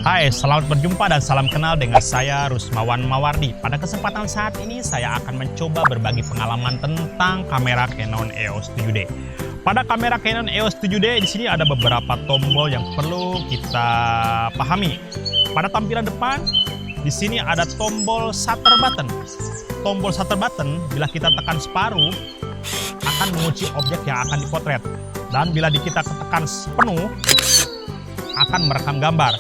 Hai, selamat berjumpa dan salam kenal dengan saya Rusmawan Mawardi. Pada kesempatan saat ini saya akan mencoba berbagi pengalaman tentang kamera Canon EOS 7D. Pada kamera Canon EOS 7D di sini ada beberapa tombol yang perlu kita pahami. Pada tampilan depan di sini ada tombol shutter button. Tombol shutter button bila kita tekan separuh akan mengunci objek yang akan dipotret, dan bila kita tekan sepenuh akan merekam gambar.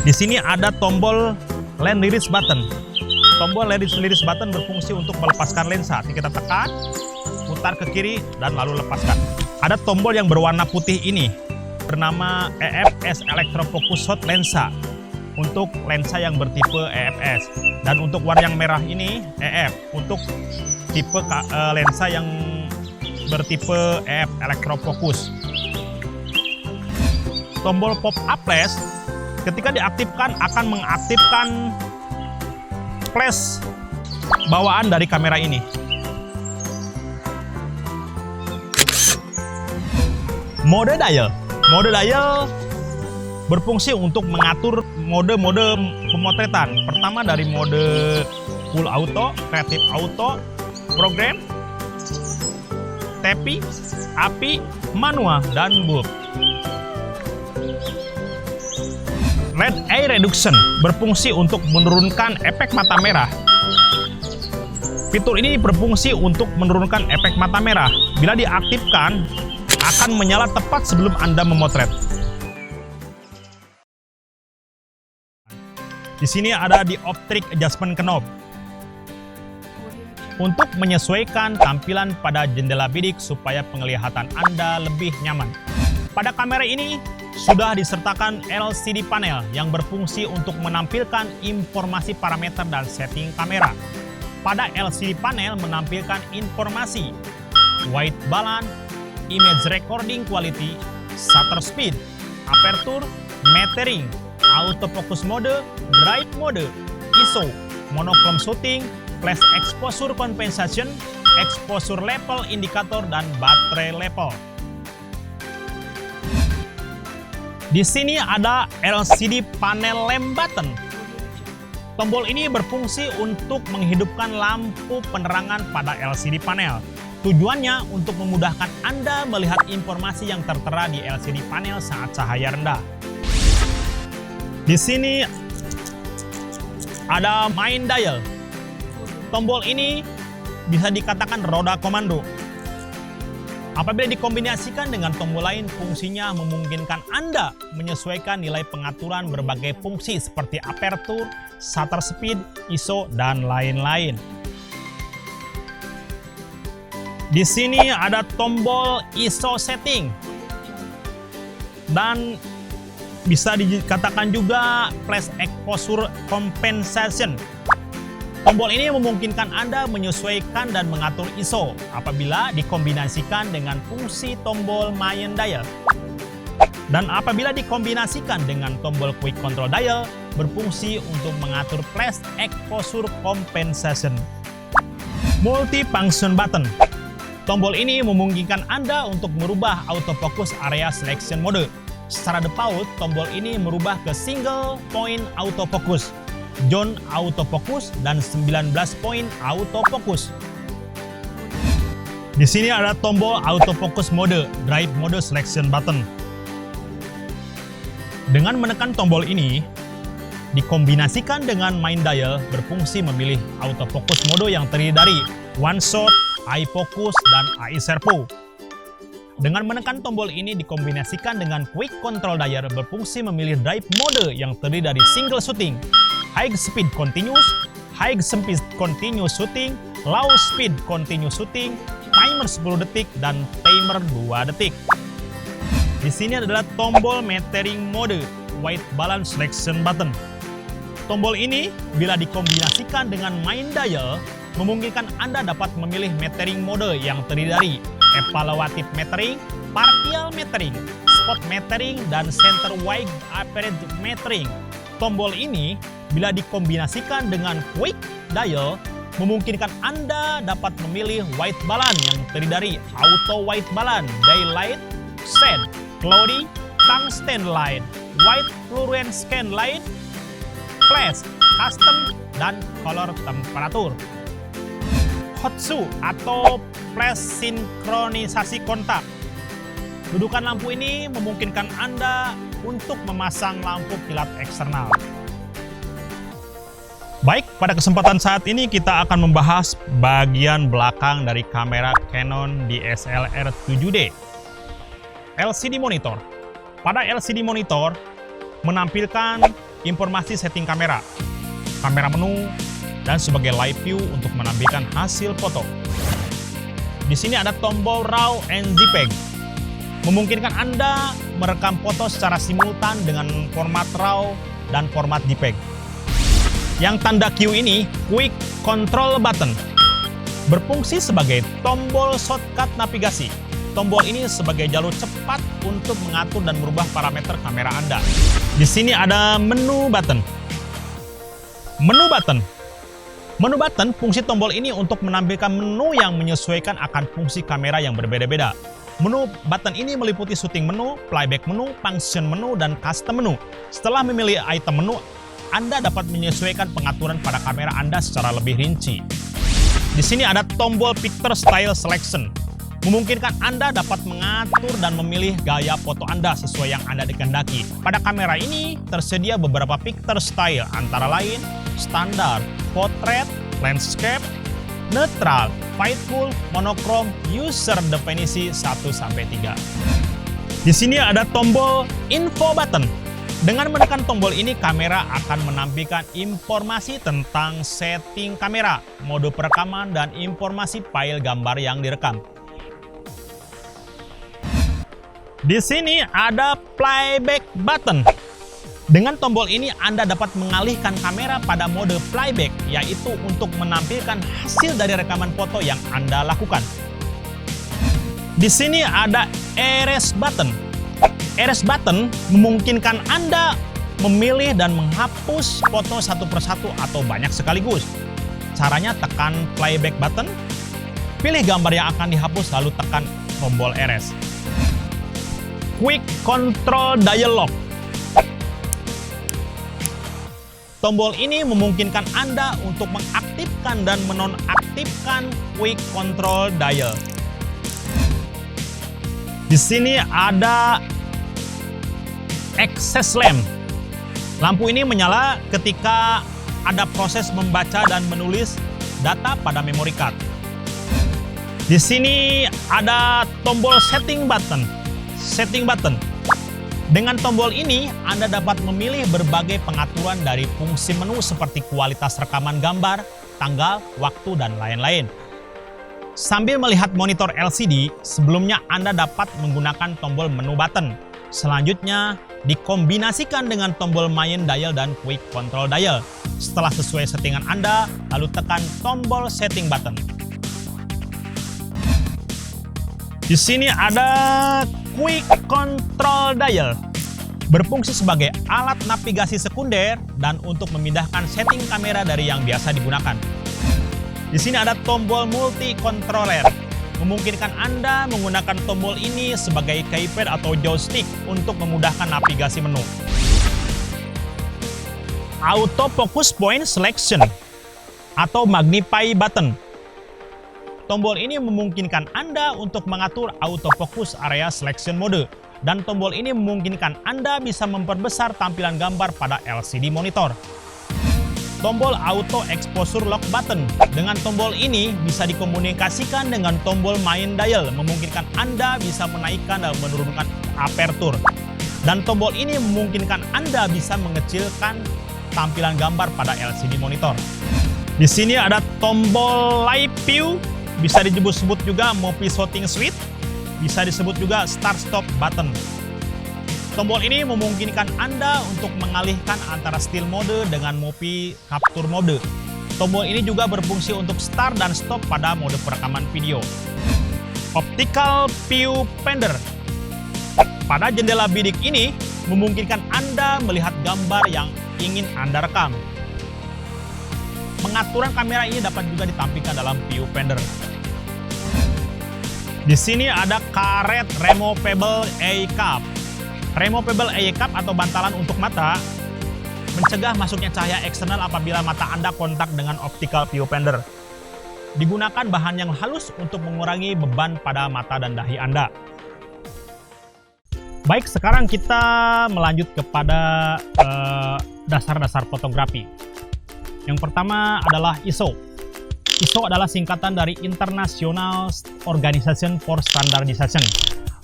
Di sini ada tombol lens release button. Tombol lens release button berfungsi untuk melepaskan lensa. Kita tekan, putar ke kiri dan lalu lepaskan. Ada tombol yang berwarna putih ini bernama EFS Electrofocus Shot Lensa untuk lensa yang bertipe EFS, dan untuk warna yang merah ini EF untuk tipe lensa yang bertipe EF Electrofocus. Tombol pop up flash ketika diaktifkan akan mengaktifkan flash bawaan dari kamera ini. Mode dial berfungsi untuk mengatur mode-mode pemotretan. Pertama dari mode full auto, creative auto, program, TP, API, manual, dan bulk. Red Eye Reduction berfungsi untuk menurunkan efek mata merah. Fitur ini berfungsi untuk menurunkan efek mata merah. Bila diaktifkan, akan menyala tepat sebelum Anda memotret. Di sini ada di Optic Adjustment Knob untuk menyesuaikan tampilan pada jendela bidik supaya penglihatan Anda lebih nyaman. Pada kamera ini sudah disertakan LCD panel yang berfungsi untuk menampilkan informasi parameter dan setting kamera. Pada LCD panel menampilkan informasi white balance, image recording quality, shutter speed, aperture, metering, autofocus mode, drive mode, ISO, monochrome shooting, flash exposure compensation, exposure level indicator, dan baterai level. Di sini ada LCD panel lamp button. Tombol ini berfungsi untuk menghidupkan lampu penerangan pada LCD panel. Tujuannya untuk memudahkan Anda melihat informasi yang tertera di LCD panel saat cahaya rendah. Di sini ada main dial. Tombol ini bisa dikatakan roda komando. Apabila dikombinasikan dengan tombol lain, fungsinya memungkinkan Anda menyesuaikan nilai pengaturan berbagai fungsi seperti aperture, shutter speed, ISO, dan lain-lain. Di sini ada tombol ISO setting, dan bisa dikatakan juga flash exposure compensation. Tombol ini memungkinkan Anda menyesuaikan dan mengatur ISO apabila dikombinasikan dengan fungsi tombol main dial. Dan apabila dikombinasikan dengan tombol quick control dial, berfungsi untuk mengatur flash exposure compensation. Multifunction button. Tombol ini memungkinkan Anda untuk merubah autofocus area selection mode. Secara default, tombol ini merubah ke single point autofocus, zone autofocus, dan 19 point autofocus. Di sini ada tombol autofocus mode, drive mode selection button. Dengan menekan tombol ini, dikombinasikan dengan main dial, berfungsi memilih autofocus mode yang terdiri dari one shot, eye focus, dan eye servo. Dengan menekan tombol ini dikombinasikan dengan quick control dial, berfungsi memilih drive mode yang terdiri dari single shooting, high speed continuous, high speed continuous shooting, low speed continuous shooting, timer 10 detik, dan timer 2 detik. Di sini adalah tombol metering mode, white balance selection button. Tombol ini bila dikombinasikan dengan main dial, memungkinkan Anda dapat memilih metering mode yang terdiri dari evaluative metering, partial metering, spot metering, dan center wide average metering. Tombol ini bila dikombinasikan dengan quick dial, memungkinkan Anda dapat memilih white balance yang terdiri dari auto white balance, daylight, shade, cloudy, tungsten light, white fluorescent scan light, flash, custom, dan color temperatur. Hotsu atau flash sinkronisasi kontak. Dudukan lampu ini memungkinkan Anda untuk memasang lampu kilat eksternal. Baik, pada kesempatan saat ini kita akan membahas bagian belakang dari kamera Canon DSLR 7D. LCD monitor. Pada LCD monitor menampilkan informasi setting kamera, kamera menu, dan sebagai live view untuk menampilkan hasil foto. Di sini ada tombol RAW and JPEG, memungkinkan Anda merekam foto secara simultan dengan format RAW dan format JPEG. Yang tanda Q ini, Quick Control Button, berfungsi sebagai tombol shortcut navigasi. Tombol ini sebagai jalur cepat untuk mengatur dan merubah parameter kamera Anda. Di sini ada menu button. Menu button, fungsi tombol ini untuk menampilkan menu yang menyesuaikan akan fungsi kamera yang berbeda-beda. Menu button ini meliputi shooting menu, playback menu, function menu, dan custom menu. Setelah memilih item menu, Anda dapat menyesuaikan pengaturan pada kamera Anda secara lebih rinci. Di sini ada tombol Picture Style Selection, memungkinkan Anda dapat mengatur dan memilih gaya foto Anda sesuai yang Anda dikehendaki. Pada kamera ini tersedia beberapa picture style, antara lain standar, portrait, landscape, neutral, fightful, monokrom, user definisi 1-3. Di sini ada tombol info button. Dengan menekan tombol ini, kamera akan menampilkan informasi tentang setting kamera, mode perekaman, dan informasi file gambar yang direkam. Di sini ada playback button. Dengan tombol ini Anda dapat mengalihkan kamera pada mode playback, yaitu untuk menampilkan hasil dari rekaman foto yang Anda lakukan. Di sini ada erase button. Erase button memungkinkan Anda memilih dan menghapus foto satu persatu atau banyak sekaligus. Caranya, tekan playback button, pilih gambar yang akan dihapus, lalu tekan tombol erase. Quick Control Dialog. Tombol ini memungkinkan Anda untuk mengaktifkan dan menonaktifkan Quick Control Dial. Di sini ada Access Lamp. Lampu ini menyala ketika ada proses membaca dan menulis data pada memory card. Di sini ada tombol Setting Button. Dengan tombol ini, Anda dapat memilih berbagai pengaturan dari fungsi menu seperti kualitas rekaman gambar, tanggal, waktu, dan lain-lain. Sambil melihat monitor LCD, sebelumnya Anda dapat menggunakan tombol menu button. Selanjutnya, dikombinasikan dengan tombol main dial dan quick control dial. Setelah sesuai settingan Anda, lalu tekan tombol setting button. Di sini ada Quick Control Dial, berfungsi sebagai alat navigasi sekunder dan untuk memindahkan setting kamera dari yang biasa digunakan. Di sini ada tombol multi controller, memungkinkan Anda menggunakan tombol ini sebagai keypad atau joystick untuk memudahkan navigasi menu. Auto Focus Point Selection atau Magnify Button. Tombol ini memungkinkan Anda untuk mengatur autofocus area selection mode, dan tombol ini memungkinkan Anda bisa memperbesar tampilan gambar pada LCD monitor. Tombol Auto Exposure Lock Button. Dengan tombol ini bisa dikomunikasikan dengan tombol main dial, memungkinkan Anda bisa menaikkan dan menurunkan aperture. Dan tombol ini memungkinkan Anda bisa mengecilkan tampilan gambar pada LCD monitor. Di sini ada tombol Live View, bisa disebut juga Movie Shooting Switch, bisa disebut juga Start Stop Button. Tombol ini memungkinkan Anda untuk mengalihkan antara still mode dengan movie capture mode. Tombol ini juga berfungsi untuk start dan stop pada mode perekaman video. Optical Viewfinder. Pada jendela bidik ini memungkinkan Anda melihat gambar yang ingin Anda rekam. Pengaturan kamera ini dapat juga ditampilkan dalam viewfinder. Di sini ada karet removable A-cup. Removable eye cup atau bantalan untuk mata mencegah masuknya cahaya eksternal apabila mata Anda kontak dengan optical viewfinder. Digunakan bahan yang halus untuk mengurangi beban pada mata dan dahi Anda. Baik, sekarang kita melanjut kepada dasar-dasar fotografi. Yang pertama adalah ISO. ISO adalah singkatan dari International Organization for Standardization.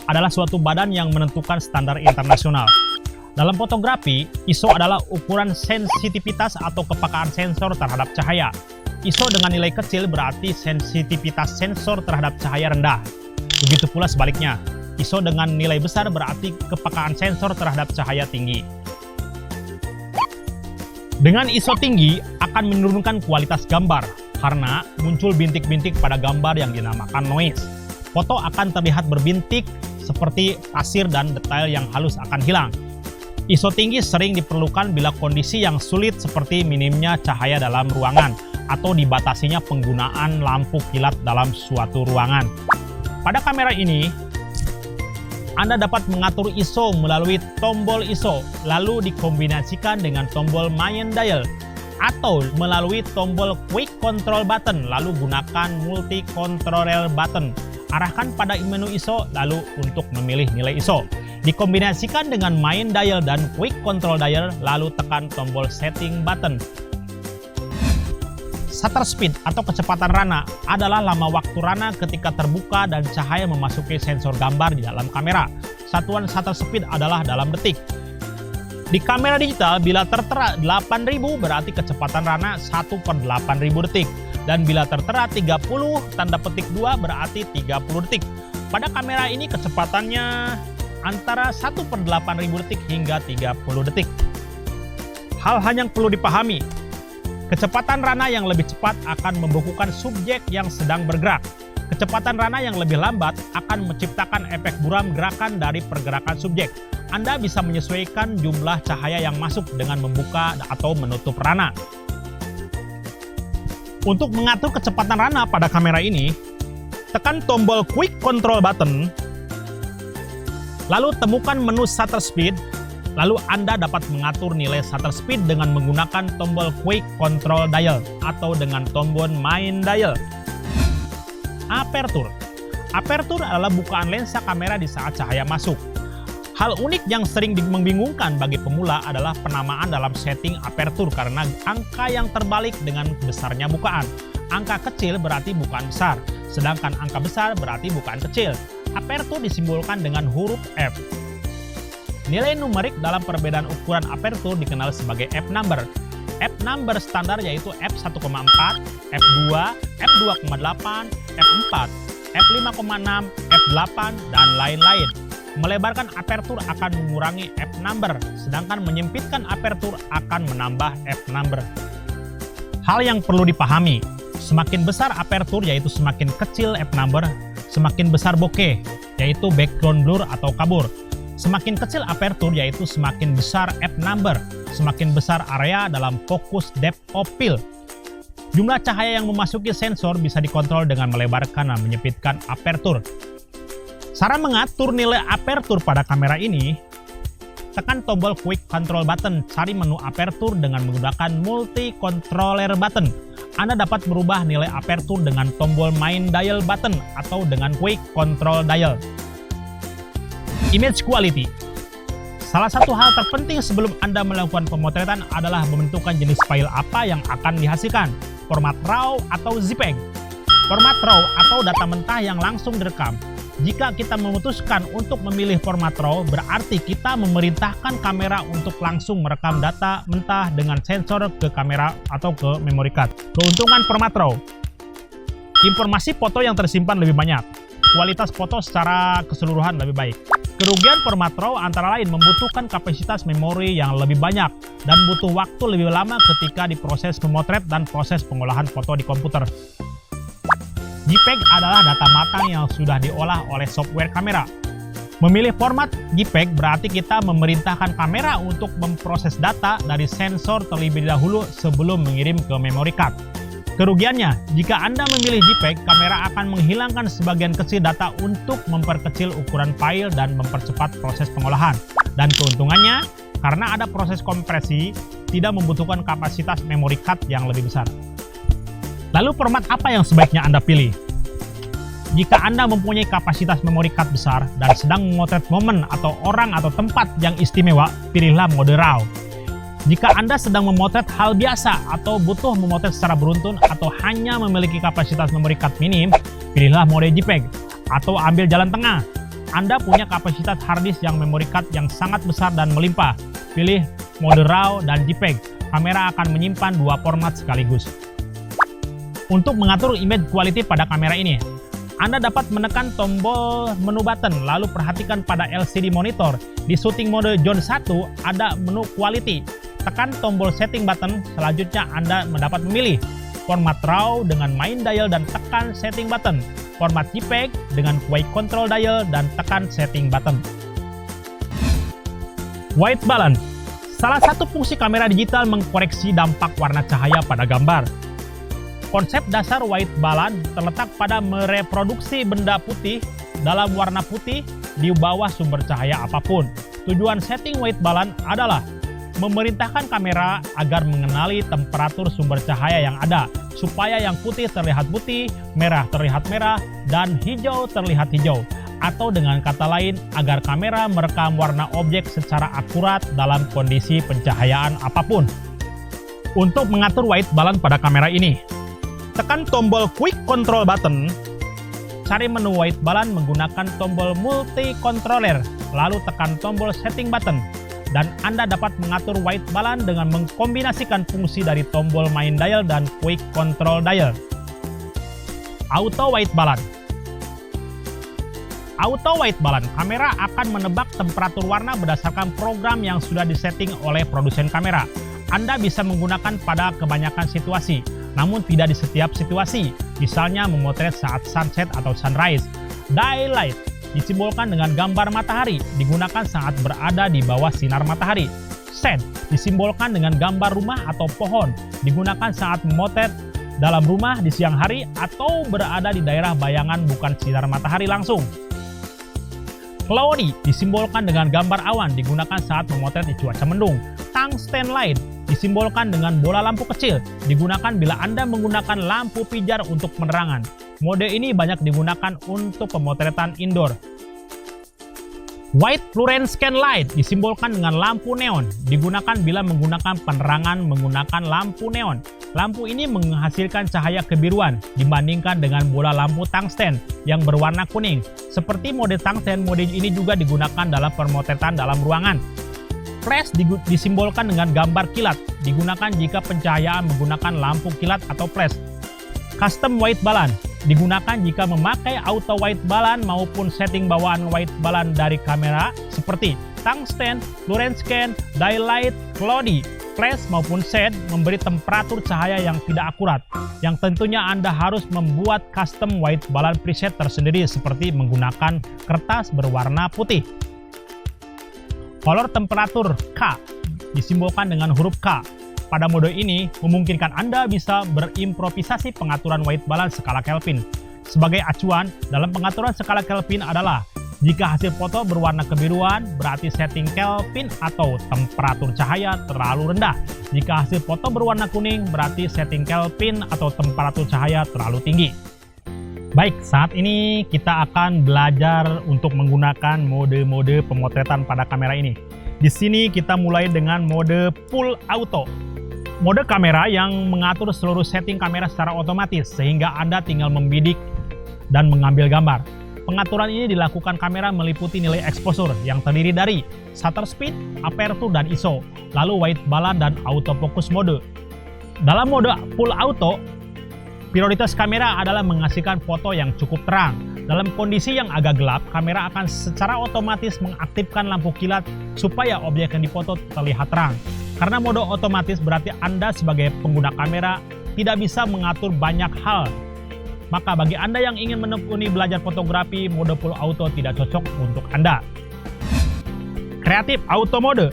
Adalah suatu badan yang menentukan standar internasional. Dalam fotografi, ISO adalah ukuran sensitivitas atau kepekaan sensor terhadap cahaya. ISO dengan nilai kecil berarti sensitivitas sensor terhadap cahaya rendah. Begitu pula sebaliknya, ISO dengan nilai besar berarti kepekaan sensor terhadap cahaya tinggi. Dengan ISO tinggi akan menurunkan kualitas gambar karena muncul bintik-bintik pada gambar yang dinamakan noise. Foto akan terlihat berbintik seperti pasir dan detail yang halus akan hilang. ISO tinggi sering diperlukan bila kondisi yang sulit seperti minimnya cahaya dalam ruangan atau dibatasinya penggunaan lampu kilat dalam suatu ruangan. Pada kamera ini, Anda dapat mengatur ISO melalui tombol ISO, lalu dikombinasikan dengan tombol main dial, atau melalui tombol quick control button, lalu gunakan multi control button. Arahkan pada menu ISO, lalu untuk memilih nilai ISO. Dikombinasikan dengan main dial dan quick control dial, lalu tekan tombol setting button. Shutter speed atau kecepatan rana adalah lama waktu rana ketika terbuka dan cahaya memasuki sensor gambar di dalam kamera. Satuan shutter speed adalah dalam detik. Di kamera digital, bila tertera 8000 berarti kecepatan rana 1/8000 detik. Dan bila tertera 30 tanda petik 2 berarti 30 detik. Pada kamera ini kecepatannya antara 1/8000 detik hingga 30 detik. Hal-hal yang perlu dipahami. Kecepatan rana yang lebih cepat akan membukukan subjek yang sedang bergerak. Kecepatan rana yang lebih lambat akan menciptakan efek buram gerakan dari pergerakan subjek. Anda bisa menyesuaikan jumlah cahaya yang masuk dengan membuka atau menutup rana. Untuk mengatur kecepatan rana pada kamera ini, tekan tombol quick control button, lalu temukan menu shutter speed, lalu Anda dapat mengatur nilai shutter speed dengan menggunakan tombol quick control dial atau dengan tombol main dial. Aperture. Aperture adalah bukaan lensa kamera di saat cahaya masuk. Hal unik yang sering membingungkan bagi pemula adalah penamaan dalam setting aperture karena angka yang terbalik dengan besarnya bukaan. Angka kecil berarti bukaan besar, sedangkan angka besar berarti bukaan kecil. Aperture disimbolkan dengan huruf F. Nilai numerik dalam perbedaan ukuran aperture dikenal sebagai f-number. F-number standar yaitu f1,4, f2, f2,8, f4, f5,6, f8, dan lain-lain. Melebarkan aperture akan mengurangi f-number, sedangkan menyempitkan aperture akan menambah f-number. Hal yang perlu dipahami, semakin besar aperture yaitu semakin kecil f-number, semakin besar bokeh yaitu background blur atau kabur. Semakin kecil aperture yaitu semakin besar f-number, semakin besar area dalam fokus depth of field. Jumlah cahaya yang memasuki sensor bisa dikontrol dengan melebarkan dan menyempitkan aperture. Cara mengatur nilai aperture pada kamera ini, tekan tombol quick control button, cari menu aperture dengan menggunakan multi controller button. Anda dapat merubah nilai aperture dengan tombol main dial button atau dengan quick control dial. Image quality. Salah satu hal terpenting sebelum Anda melakukan pemotretan adalah menentukan jenis file apa yang akan dihasilkan, format RAW atau JPEG. Format RAW atau data mentah yang langsung direkam. Jika kita memutuskan untuk memilih format RAW, berarti kita memerintahkan kamera untuk langsung merekam data mentah dengan sensor ke kamera atau ke memory card. Keuntungan format RAW. Informasi foto yang tersimpan lebih banyak. Kualitas foto secara keseluruhan lebih baik. Kerugian format RAW antara lain membutuhkan kapasitas memori yang lebih banyak dan butuh waktu lebih lama ketika diproses memotret dan proses pengolahan foto di komputer. JPEG adalah data matang yang sudah diolah oleh software kamera. Memilih format JPEG berarti kita memerintahkan kamera untuk memproses data dari sensor terlebih dahulu sebelum mengirim ke memory card. Kerugiannya, jika Anda memilih JPEG, kamera akan menghilangkan sebagian kecil data untuk memperkecil ukuran file dan mempercepat proses pengolahan. Dan keuntungannya, karena ada proses kompresi, tidak membutuhkan kapasitas memory card yang lebih besar. Lalu format apa yang sebaiknya Anda pilih? Jika Anda mempunyai kapasitas memory card besar dan sedang memotret momen atau orang atau tempat yang istimewa, pilihlah mode RAW. Jika Anda sedang memotret hal biasa atau butuh memotret secara beruntun atau hanya memiliki kapasitas memory card minim, pilihlah mode JPEG atau ambil jalan tengah. Anda punya kapasitas harddisk yang memory card yang sangat besar dan melimpah. Pilih mode RAW dan JPEG. Kamera akan menyimpan dua format sekaligus. Untuk mengatur image quality pada kamera ini, Anda dapat menekan tombol menu button, lalu perhatikan pada LCD monitor. Di shooting mode zone 1 ada menu quality. Tekan tombol setting button, selanjutnya Anda mendapat memilih format RAW dengan main dial dan tekan setting button, format JPEG dengan quick control dial dan tekan setting button. White balance. Salah satu fungsi kamera digital mengkoreksi dampak warna cahaya pada gambar. Konsep dasar white balance terletak pada mereproduksi benda putih dalam warna putih di bawah sumber cahaya apapun. Tujuan setting white balance adalah memerintahkan kamera agar mengenali temperatur sumber cahaya yang ada, supaya yang putih terlihat putih, merah terlihat merah, dan hijau terlihat hijau. Atau dengan kata lain, agar kamera merekam warna objek secara akurat dalam kondisi pencahayaan apapun. Untuk mengatur white balance pada kamera ini, tekan tombol quick control button, cari menu white balance menggunakan tombol multi controller, lalu tekan tombol setting button, dan Anda dapat mengatur white balance dengan mengkombinasikan fungsi dari tombol main dial dan quick control dial. Auto white balance. Auto white balance, kamera akan menebak temperatur warna berdasarkan program yang sudah disetting oleh produsen kamera. Anda bisa menggunakan pada kebanyakan situasi, namun tidak di setiap situasi. Misalnya memotret saat sunset atau sunrise. Daylight disimbolkan dengan gambar matahari, digunakan saat berada di bawah sinar matahari. Shade disimbolkan dengan gambar rumah atau pohon, digunakan saat memotret dalam rumah di siang hari atau berada di daerah bayangan bukan sinar matahari langsung. Cloudy disimbolkan dengan gambar awan, digunakan saat memotret di cuaca mendung. Tungsten light disimbolkan dengan bola lampu kecil, digunakan bila Anda menggunakan lampu pijar untuk penerangan. Mode ini banyak digunakan untuk pemotretan indoor. White fluorescent light disimbolkan dengan lampu neon, digunakan bila menggunakan penerangan menggunakan lampu neon. Lampu ini menghasilkan cahaya kebiruan dibandingkan dengan bola lampu tungsten yang berwarna kuning. Seperti mode tungsten, mode ini juga digunakan dalam pemotretan dalam ruangan. Flash disimbolkan dengan gambar kilat, digunakan jika pencahayaan menggunakan lampu kilat atau flash. Custom white balance digunakan jika memakai auto white balance maupun setting bawaan white balance dari kamera seperti tungsten, fluorescent, daylight, cloudy, flash maupun shade memberi temperatur cahaya yang tidak akurat, yang tentunya Anda harus membuat custom white balance preset tersendiri seperti menggunakan kertas berwarna putih. Color temperatur K disimbolkan dengan huruf K. Pada mode ini memungkinkan Anda bisa berimprovisasi pengaturan white balance skala Kelvin. Sebagai acuan dalam pengaturan skala Kelvin adalah jika hasil foto berwarna kebiruan, berarti setting Kelvin atau temperatur cahaya terlalu rendah. Jika hasil foto berwarna kuning, berarti setting Kelvin atau temperatur cahaya terlalu tinggi. Baik, saat ini kita akan belajar untuk menggunakan mode-mode pemotretan pada kamera ini. Di sini kita mulai dengan mode full auto. Mode kamera yang mengatur seluruh setting kamera secara otomatis sehingga Anda tinggal membidik dan mengambil gambar. Pengaturan ini dilakukan kamera meliputi nilai exposure yang terdiri dari shutter speed, aperture, dan ISO, lalu white balance dan autofocus mode. Dalam mode full auto, prioritas kamera adalah menghasilkan foto yang cukup terang. Dalam kondisi yang agak gelap, kamera akan secara otomatis mengaktifkan lampu kilat supaya objek yang difoto terlihat terang. Karena mode otomatis berarti Anda sebagai pengguna kamera tidak bisa mengatur banyak hal. Maka bagi Anda yang ingin menekuni belajar fotografi, mode full auto tidak cocok untuk Anda. Creative Auto Mode.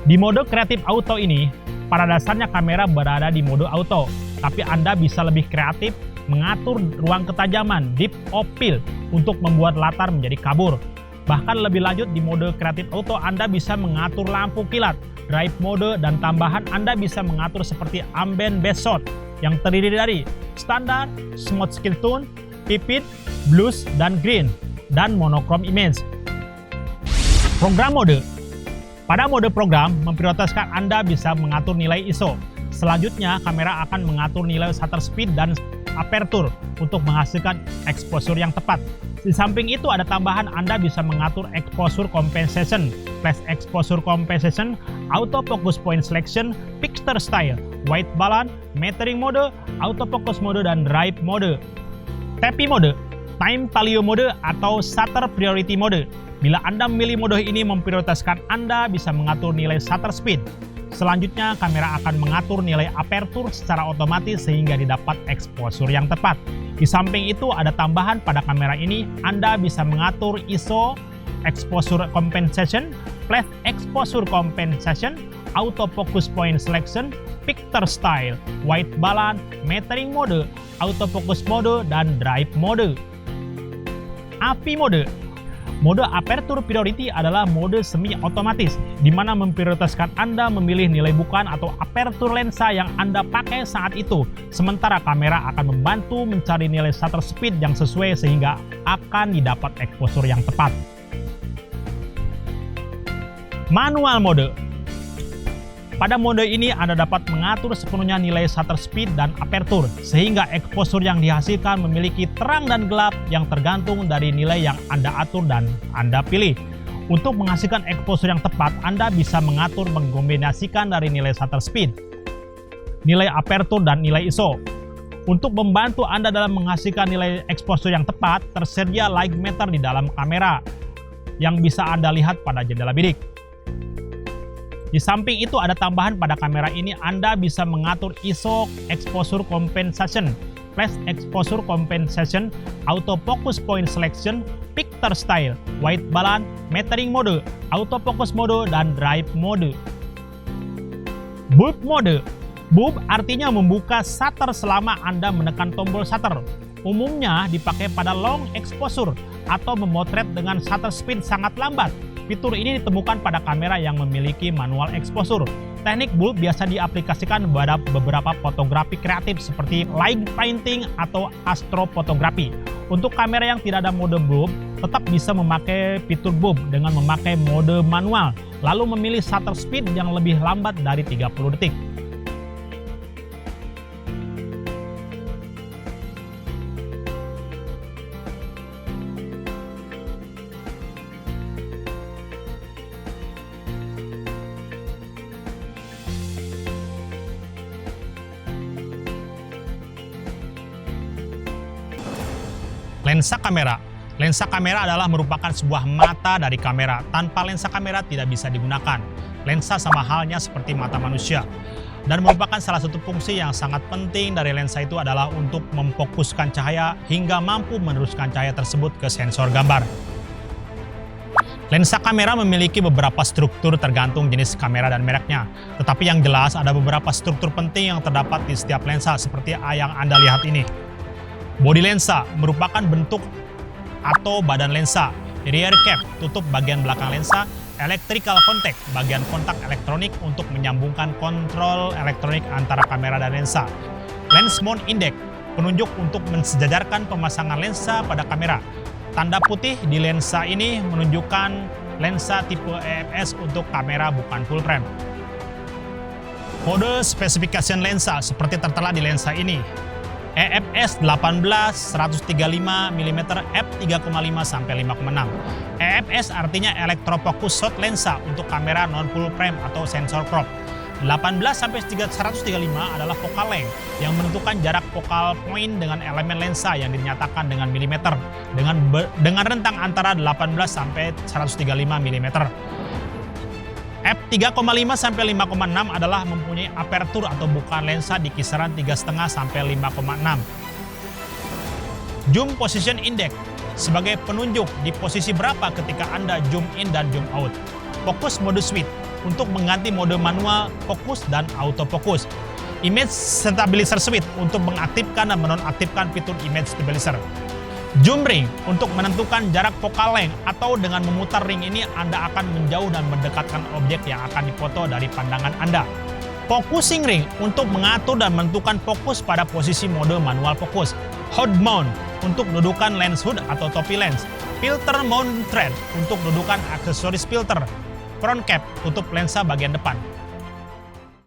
Di mode Creative Auto ini, pada dasarnya kamera berada di mode auto, tapi Anda bisa lebih kreatif mengatur ruang ketajaman, depth of field, untuk membuat latar menjadi kabur. Bahkan lebih lanjut di mode Creative Auto Anda bisa mengatur lampu kilat, drive mode, dan tambahan Anda bisa mengatur seperti ambient bass sound yang terdiri dari standar, smooth skill tone, vivid, blues, dan green, dan monochrome image. Program mode. Pada mode program, memprioritaskan Anda bisa mengatur nilai ISO. Selanjutnya, kamera akan mengatur nilai shutter speed dan aperture untuk menghasilkan exposure yang tepat. Di samping itu ada tambahan Anda bisa mengatur exposure compensation, flash exposure compensation, auto focus point selection, picture style, white balance, metering mode, autofocus mode, dan drive mode. TPI mode, time value mode atau shutter priority mode. Bila Anda memilih mode ini memprioritaskan Anda bisa mengatur nilai shutter speed. Selanjutnya, kamera akan mengatur nilai aperture secara otomatis sehingga didapat exposure yang tepat. Di samping itu ada tambahan pada kamera ini, Anda bisa mengatur ISO, exposure compensation, flash exposure compensation, auto focus point selection, picture style, white balance, metering mode, auto focus mode, dan drive mode. API mode. Mode aperture priority adalah mode semi otomatis, di mana memprioritaskan Anda memilih nilai bukaan atau aperture lensa yang Anda pakai saat itu. Sementara kamera akan membantu mencari nilai shutter speed yang sesuai sehingga akan didapat exposure yang tepat. Manual mode. Pada mode ini Anda dapat mengatur sepenuhnya nilai shutter speed dan aperture, sehingga exposure yang dihasilkan memiliki terang dan gelap yang tergantung dari nilai yang Anda atur dan Anda pilih. Untuk menghasilkan exposure yang tepat, Anda bisa mengatur mengkombinasikan dari nilai shutter speed, nilai aperture, dan nilai ISO. Untuk membantu Anda dalam menghasilkan nilai exposure yang tepat, tersedia light meter di dalam kamera yang bisa Anda lihat pada jendela bidik. Di samping itu ada tambahan pada kamera ini, Anda bisa mengatur ISO exposure compensation, flash exposure compensation, auto focus point selection, picture style, white balance, metering mode, auto focus mode, dan drive mode. Bulb mode. Bulb artinya membuka shutter selama Anda menekan tombol shutter. Umumnya dipakai pada long exposure atau memotret dengan shutter speed sangat lambat. Fitur ini ditemukan pada kamera yang memiliki manual exposure. Teknik bulb biasa diaplikasikan pada beberapa fotografi kreatif seperti light painting atau astrofotografi. Untuk kamera yang tidak ada mode bulb, tetap bisa memakai fitur bulb dengan memakai mode manual, lalu memilih shutter speed yang lebih lambat dari 30 detik. Lensa kamera. Lensa kamera adalah merupakan sebuah mata dari kamera. Tanpa lensa kamera tidak bisa digunakan. Lensa sama halnya seperti mata manusia. Dan merupakan salah satu fungsi yang sangat penting dari lensa itu adalah untuk memfokuskan cahaya hingga mampu meneruskan cahaya tersebut ke sensor gambar. Lensa kamera memiliki beberapa struktur tergantung jenis kamera dan mereknya. Tetapi yang jelas ada beberapa struktur penting yang terdapat di setiap lensa seperti yang Anda lihat ini. Bodi lensa merupakan bentuk atau badan lensa. Rear cap, tutup bagian belakang lensa. Electrical contact, bagian kontak elektronik untuk menyambungkan kontrol elektronik antara kamera dan lensa. Lens mount index, penunjuk untuk mensejajarkan pemasangan lensa pada kamera. Tanda putih di lensa ini menunjukkan lensa tipe EFS untuk kamera bukan full frame. Kode specification lensa seperti tertera di lensa ini. EFS 18 135 mm f3,5 sampai 5,6. EFS artinya electrofocus short lensa untuk kamera non full frame atau sensor crop. 18 sampai 135 adalah focal length yang menentukan jarak focal point dengan elemen lensa yang dinyatakan dengan milimeter dengan rentang antara 18 sampai 135 mm. F3,5 sampai 5,6 adalah mempunyai aperture atau bukaan lensa di kisaran 3,5 sampai 5,6. Zoom position index sebagai penunjuk di posisi berapa ketika Anda zoom in dan zoom out. Focus mode switch untuk mengganti mode manual, fokus, dan autofocus. Image stabilizer switch untuk mengaktifkan dan menonaktifkan fitur image stabilizer. Zoom ring untuk menentukan jarak focal length, atau dengan memutar ring ini Anda akan menjauh dan mendekatkan objek yang akan difoto dari pandangan Anda. Focusing ring untuk mengatur dan menentukan fokus pada posisi mode manual fokus. Hood mount untuk dudukan lens hood atau topi lens. Filter mount thread untuk dudukan aksesoris filter. Front cap tutup lensa bagian depan.